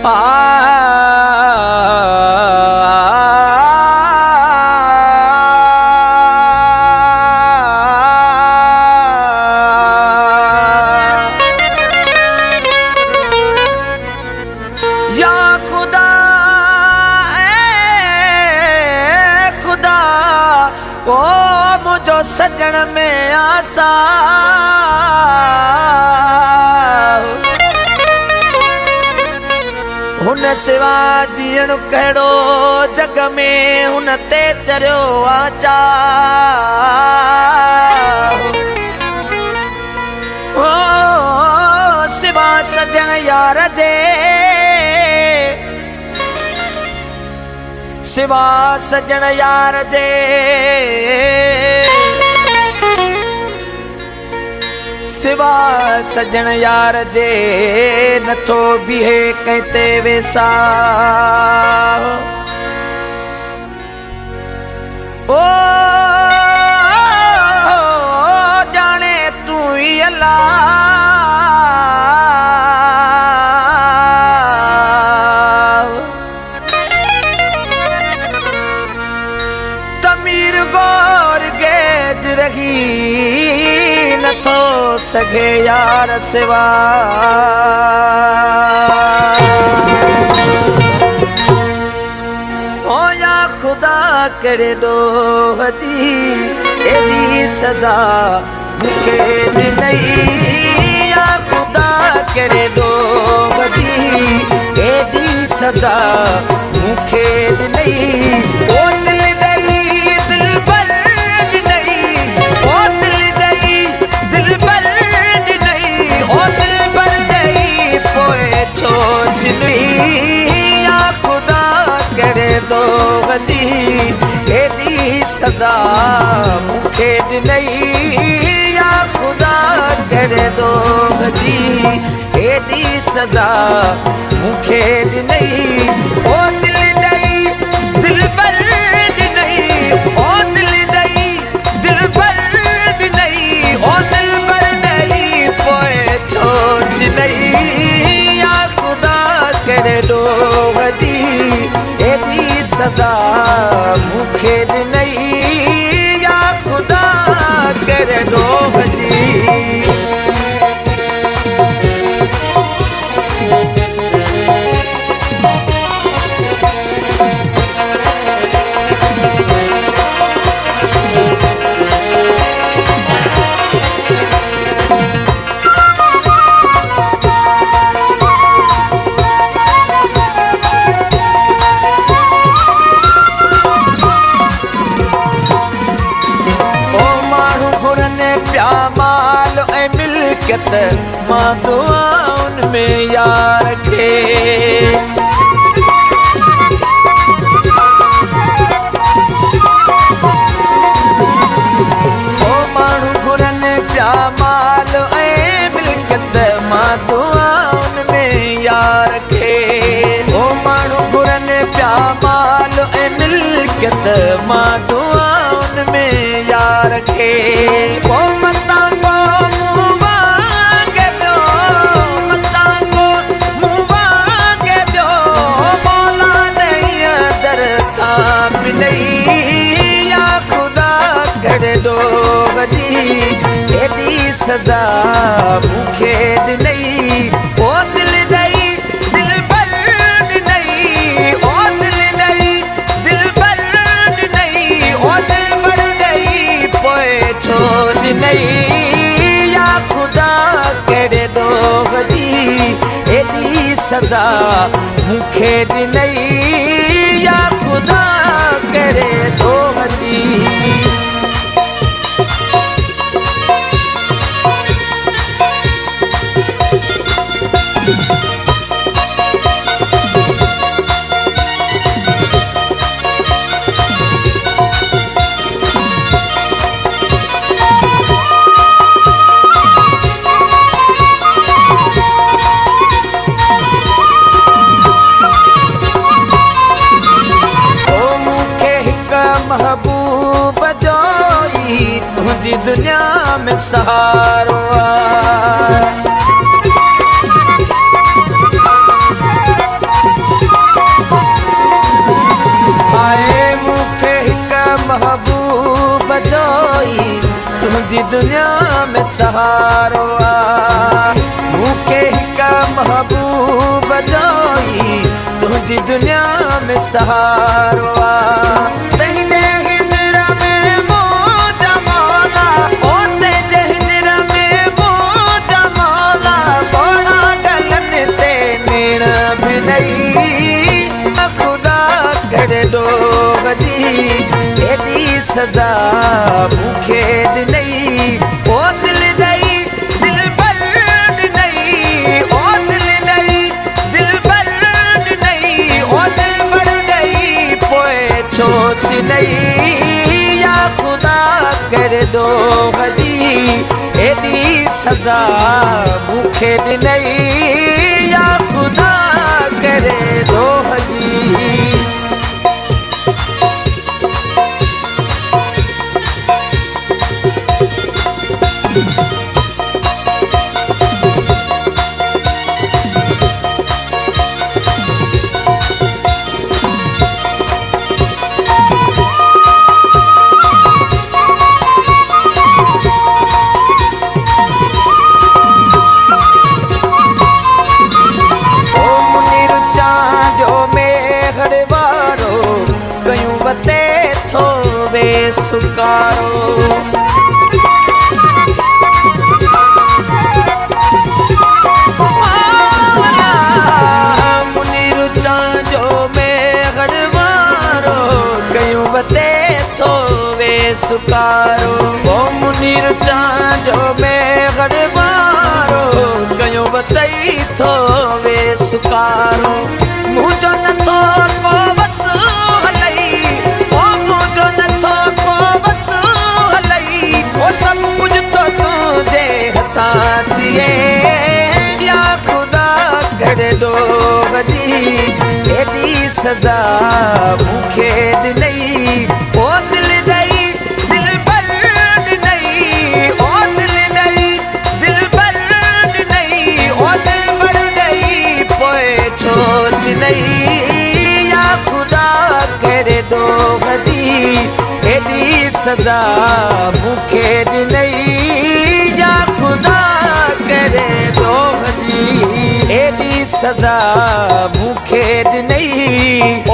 या खुदा खुदा ओ मुझो सजन में आसा हुन सिवा जीअण कहिड़ो जग में हुन ते चरियो आचा ओ सिवा सजन यार जे सिवा सजन यार जे सिवा सजन यार जे नथो बीहे कहते वेसा ओ जाने तू ही अल्लाह तमीर गौर गेज रही नथो सगे यार सिवा ओ या खुदा करे दो हदी एदी सजा मुखे नहीं या खुदा करे दो हदी एदी सजा मुखे नहीं ओ दिल नहीं दिल पर नहीं ओ दिल नहीं दिल पर नहीं ओ दिल पर नहीं पोए छोड़ नहीं या खुदा करे दो हदी एदी सजा मुखे नहीं या खुदा करे दो हदी एदी सजा मुखे नहीं ओ दिल नहीं दिल पर नहीं ओ दिल नहीं दिल पर नहीं ओ दिल पर नहीं पोए छोड़ नहीं या खुदा करे दो हदी एदी सजा मुखे नहीं या खुदा करे दो हदी माल ऐं मिल्कियत मां दुआउनि में यार खे ओ माण्हू घुरनि पिया माल ऐं मिल्कियत मां दुआउनि में यार खे ओ माण्हू घुरनि पिया माल ऐं मिल्कियत मां दुआउनि में यार खे ओ दो हदी एदी सजा मुखे नहीं ओ दिल नहीं दिल पर नहीं ओ दिल नहीं दिल पर नहीं ओ दिल पर नहीं पोए छोड़ नहीं या खुदा करे दो हदी एदी सजा मुखे नहीं या खुदा करे दो हदी महबूब जोई तुझी दुनिया में सहारो सहारो मूंखे हिकु महबूब जोई तुझी दुनिया में सहारो तुंहिंजे हिजर में मौज मौला तुंहिंजे हिजर में मौज मौला बोड़ा गलन ते नेण भी नहीं खुदा करे दो वदी एडी सजा मूंखे ॾिनई ओ दिल ॾई दिल भर ॾिनई ओ दिल ॾई दिल भर ॾिनई ओ दिल भर ॾई पोइ छो चिनई या ख़ुदा कर दो वदी एडी सजा मूंखे ॾिनई या ख़ुदा करे दो वदी सुकारो मुनीर चांजो में गड़वारो कयूं बते थो वे सुकारो ओ मुनीर चांजो में गड़वारो कयूं बतई थो वे सुकारो मुझो नथो को बस हलई ओ मुझो नथो को बस हलई ओ सब कुछ तो तुझे हथा दिए या खुदा कर दो वदी एडी सजा मूंखे ॾिनई ओ दिल ॾई दिल भर ॾिनई ओ दिल ॾई दिल भर ॾिनई ओ दिल भर ॾई पोइ छो चिनई या खुदा करे दो वदी एडी सजा मूंखे ॾिनई या खुदा करे दो वदी एडी सजा मूंखे ॾिनई ओ